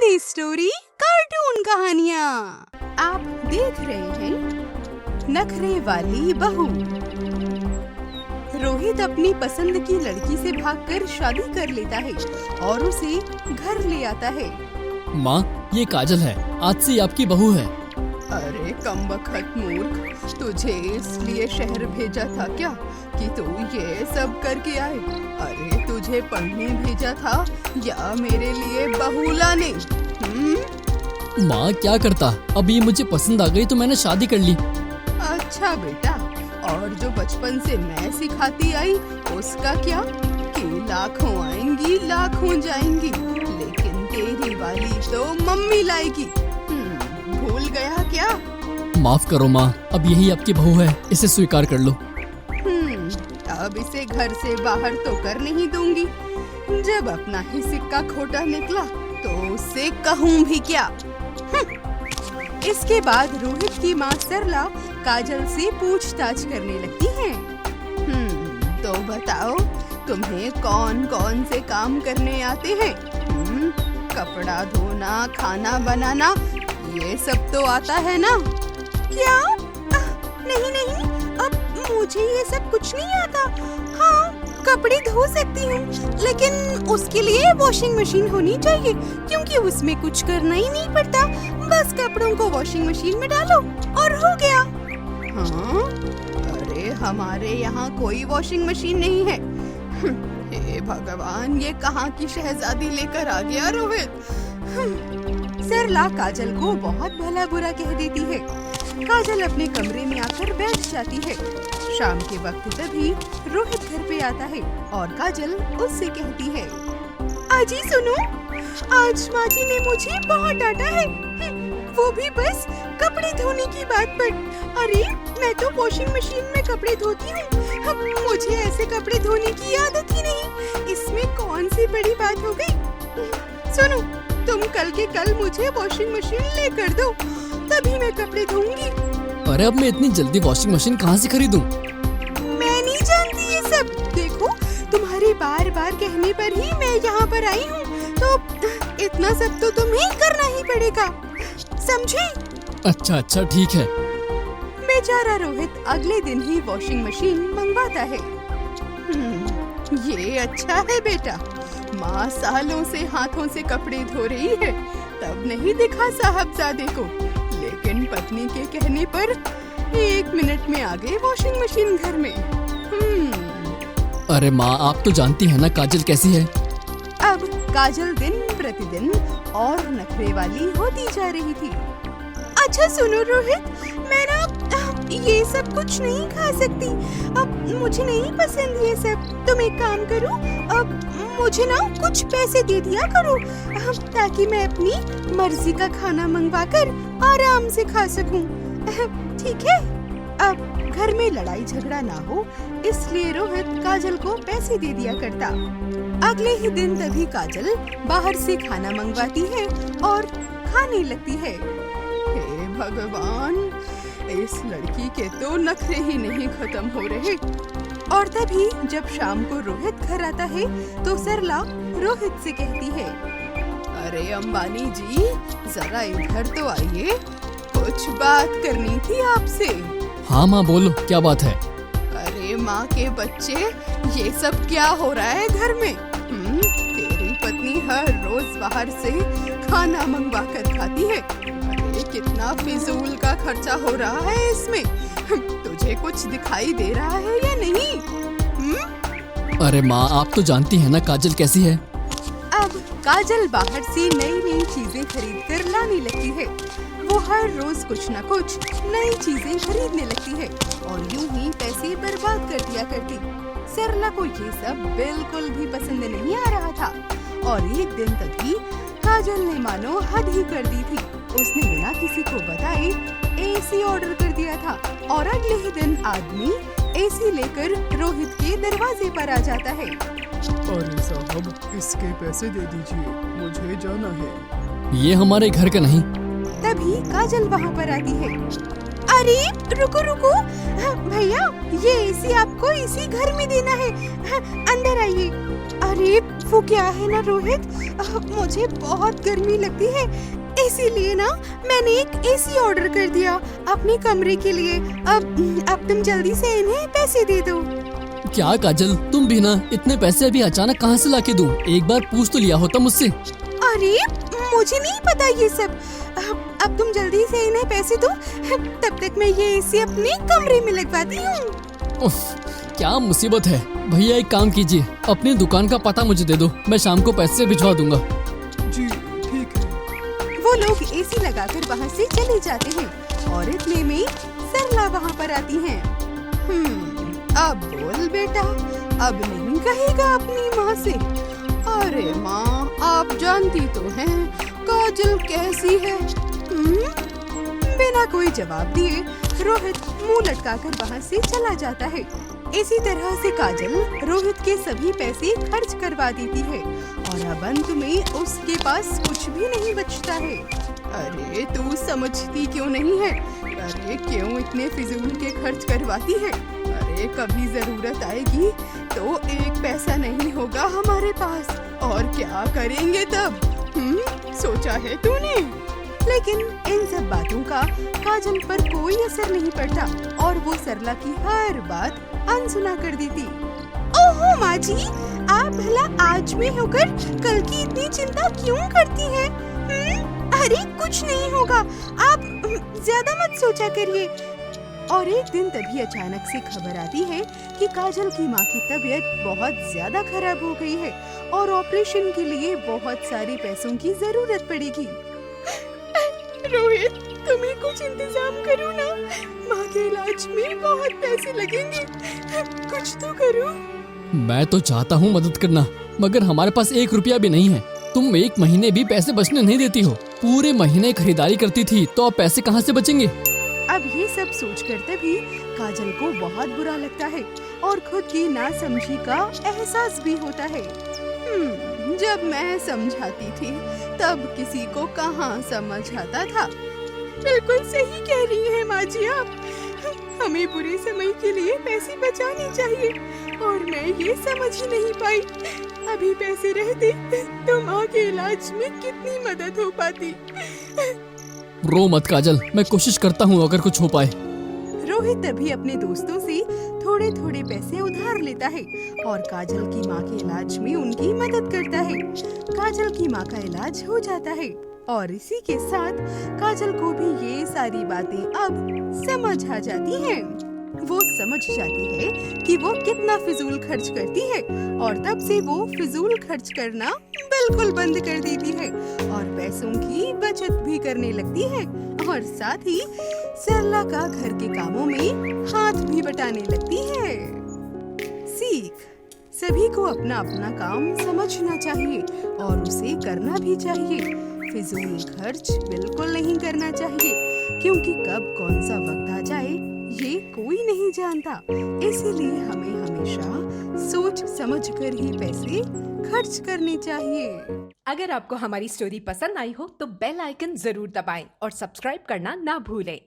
Hindi story cartoon कहानियाँ। आप देख रहे हैं नखरे वाली बहू। रोहित अपनी पसंद की लड़की से भागकर शादी कर लेता है और उसे घर ले आता है। माँ, ये काजल है, आज से आपकी बहू है। अरे कमबख्त मूर्ख, तुझे इसलिए शहर भेजा था क्या कि तू ये सब करके आए? अरे तुझे पढ़ने भेजा था या मेरे लिए बहू लाने? माँ, क्या करता, अब ये मुझे पसंद आ गई तो मैंने शादी कर ली। अच्छा बेटा, और जो बचपन से मैं सिखाती आई उसका क्या? कि लाखों आएंगी लाखों जाएंगी, लेकिन तेरी वाली तो मम्मी लाएगी। भूल गया क्या? माफ करो माँ, अब यही आपकी बहू है, इसे स्वीकार कर लो। अब इसे घर से बाहर तो कर नहीं दूंगी। जब अपना ही सिक्का खोटा निकला तो उससे कहूँ भी क्या। इसके बाद रोहित की माँ सरला काजल से पूछताछ करने लगती है। तो बताओ, तुम्हें कौन कौन से काम करने आते हैं? कपड़ा धोना, खाना बनाना, ये सब तो आता है ना? क्या? नहीं नहीं, अब मुझे ये सब कुछ नहीं आता। हाँ, कपड़े धो सकती हूँ, लेकिन उसके लिए वॉशिंग मशीन होनी चाहिए, क्योंकि उसमें कुछ करना ही नहीं पड़ता। बस कपड़ों को वॉशिंग मशीन में डालो और हो गया। हाँ? अरे हमारे यहाँ कोई वॉशिंग मशीन नहीं है। हे भगवान, ये कहाँ की शहजादी लेकर आ गया रोहित। सरला काजल को बहुत भला बुरा कह देती है। काजल अपने कमरे में आकर बैठ जाती है। शाम के वक्त तभी रोहित घर पे आता है और काजल उससे कहती है, आजी सुनो, आज माँ जी ने मुझे बहुत डांटा है, वो भी बस कपड़े धोने की बात पर। अरे मैं तो वॉशिंग मशीन में कपड़े धोती हूँ, मुझे ऐसे कपड़े धोने की आदत ही नहीं। इसमें कौन सी बड़ी बात हो गई? सुनो, तुम कल के कल मुझे वॉशिंग मशीन लेकर दो, तभी मैं कपड़े धोऊंगी। अरे अब मैं इतनी जल्दी वॉशिंग मशीन कहाँ से खरीदूं? मैं नहीं जानती ये सब। देखो, तुम्हारे बार बार कहने पर ही मैं यहाँ पर आई हूँ, तो इतना सब तो तुम्हें करना ही पड़ेगा, समझे? अच्छा ठीक है। बेचारा रोहित अगले दिन ही वॉशिंग मशीन मंगवाता है। ये अच्छा है बेटा, माँ सालों से हाथों से कपड़े धो रही है, तब नहीं दिखा साहबजादे को, लेकिन पत्नी के कहने पर 1 मिनट में आ गई वॉशिंग मशीन घर में। अरे माँ, आप तो जानती है ना काजल कैसी है। अब काजल दिन प्रतिदिन और नखरे वाली होती जा रही थी। अच्छा सुनो रोहित, मैं ना ये सब कुछ नहीं खा सकती, अब मुझे नहीं पसंद ये सब। तुम एक काम करो, अब मुझे ना कुछ पैसे दे दिया करो, ताकि मैं अपनी मर्जी का खाना मंगवाकर आराम से खा सकूं। ठीक है? अब घर में लड़ाई झगड़ा ना हो, इसलिए रोहित काजल को पैसे दे दिया करता। अगले ही दिन तभी काजल बाहर से खाना मंगवाती है और खाने लगती है। हे भगवान, इस लड़की के तो नखरे ही नहीं खत्म हो रहे। और तभी जब शाम को रोहित घर आता है तो सरला रोहित से कहती है, अरे अंबानी जी, जरा इधर तो आइए, कुछ बात करनी थी आपसे। हाँ माँ, बोलो, क्या बात है? अरे माँ के बच्चे, ये सब क्या हो रहा है घर में? तेरी पत्नी हर रोज बाहर से खाना मंगवा कर खाती है। अरे कितना फिजूल का खर्चा हो रहा है इसमें। तुझे कुछ दिखाई दे रहा है या नहीं? अरे माँ, आप तो जानती है ना काजल कैसी है। अब काजल बाहर से नई नई चीजें खरीद कर लाने लगती है। वो हर रोज कुछ न कुछ नई चीजें खरीदने लगती है और यूं ही पैसे बर्बाद कर दिया करती। सरला को ये सब बिल्कुल भी पसंद नहीं आ रहा था और एक दिन तभी काजल ने मानो हद ही कर दी थी। उसने बिना किसी को बताए एसी ऑर्डर कर दिया था और अगले ही दिन आदमी एसी लेकर रोहित के दरवाजे पर आ जाता है। अरे साहब, इसके पैसे दे दीजिए, मुझे जाना है। ये हमारे घर का नहीं। तभी काजल वहाँ पर आती है। अरे रुको रुको, भैया, ये एसी आपको इसी घर में देना है, अंदर आइए। अरे वो क्या है ना रोहित, मुझे बहुत गर्मी लगती है, इसीलिए ना मैंने एक एसी ऑर्डर कर दिया अपने कमरे के लिए। अब तुम जल्दी से इन्हें पैसे दे दो। क्या काजल, तुम भी ना इतने पैसे अभी अचानक कहाँ से लाके दूं? एक बार पूछ तो लिया होता मुझसे। अरे मुझे नहीं पता ये सब। अब तुम जल्दी से इन्हें पैसे दो, तब तक मैं ये एसी अपने कमरे में लगवाती हूँ। क्या मुसीबत है। भैया एक काम कीजिए, अपनी दुकान का पता मुझे दे दो, मैं शाम को पैसे भिजवा दूंगा। जी ठीक है। वो लोग एसी लगाकर वहाँ से चले जाते हैं और इतने में सरला वहाँ पर आती है। अब बोल बेटा, अब नहीं कहेगा अपनी माँ से? अरे माँ, आप जानती तो हैं काजल कैसी है। बिना कोई जवाब दिए रोहित मुंह लटकाकर वहाँ से चला जाता है। इसी तरह से काजल रोहित के सभी पैसे खर्च करवा देती है और अब अंत में उसके पास कुछ भी नहीं बचता है। अरे तू समझती क्यों नहीं है? अरे क्यों इतने फिजूल के खर्च करवाती है? अरे कभी जरूरत आएगी तो एक पैसा नहीं होगा हमारे पास, और क्या करेंगे तब? सोचा है तूने? लेकिन इन सब बातों का काजल पर कोई असर नहीं पड़ता और वो सरला की हर बात अनसुना कर देती। ओहो माँ जी, आप भला आज में होकर कल की इतनी चिंता क्यों करती हैं? अरे कुछ नहीं होगा, आप ज्यादा मत सोचा करिए। और एक दिन तभी अचानक से खबर आती है कि काजल की माँ की तबीयत बहुत ज्यादा खराब हो गई है और ऑपरेशन के लिए बहुत सारे पैसों की जरूरत पड़ेगी। रोहित, तुम्हें कुछ इंतजाम करो ना, माँ के इलाज में बहुत पैसे लगेंगे, कुछ तो करो। मैं तो चाहता हूँ मदद करना, मगर हमारे पास 1 रुपया भी नहीं है। तुम 1 महीने भी पैसे बचने नहीं देती हो। पूरे महीने खरीदारी करती थी तो अब पैसे कहाँ से बचेंगे? अब ये सब सोचकर तभी काजल को बहुत बुरा लगता है और खुद की नासमझी का एहसास भी होता है। जब मैं समझाती थी तब किसी को कहाँ समझ आता था। बिल्कुल सही कह रही है माँ जी आप, हमें बुरे समय के लिए पैसे बचाने चाहिए और मैं ये समझ ही नहीं पाई। अभी पैसे रहते तो माँ के इलाज में कितनी मदद हो पाती। रो मत काजल, मैं कोशिश करता हूँ अगर कुछ हो पाए। रोहित तभी अपने दोस्तों से थोड़े थोड़े पैसे उधार लेता है और काजल की माँ के इलाज में उनकी मदद करता है। काजल की माँ का इलाज हो जाता है और इसी के साथ काजल को भी ये सारी बातें अब समझ आ जाती हैं। वो समझ जाती है कि वो कितना फिजूल खर्च करती है और तब से वो फिजूल खर्च करना बिल्कुल बंद कर देती है और पैसों की बचत भी करने लगती है और साथ ही सरला का घर के कामों में हाथ भी बटाने लगती है। सीख, सभी को अपना अपना काम समझना चाहिए और उसे करना भी चाहिए। फिजूल खर्च बिल्कुल नहीं करना चाहिए क्योंकि कब कौन सा वक्त आ जाए ये कोई नहीं जानता। इसीलिए हमें हमेशा सोच समझकर ही पैसे खर्च करने चाहिए। अगर आपको हमारी स्टोरी पसंद आई हो तो बेल आइकन जरूर दबाएं और सब्सक्राइब करना ना भूलें।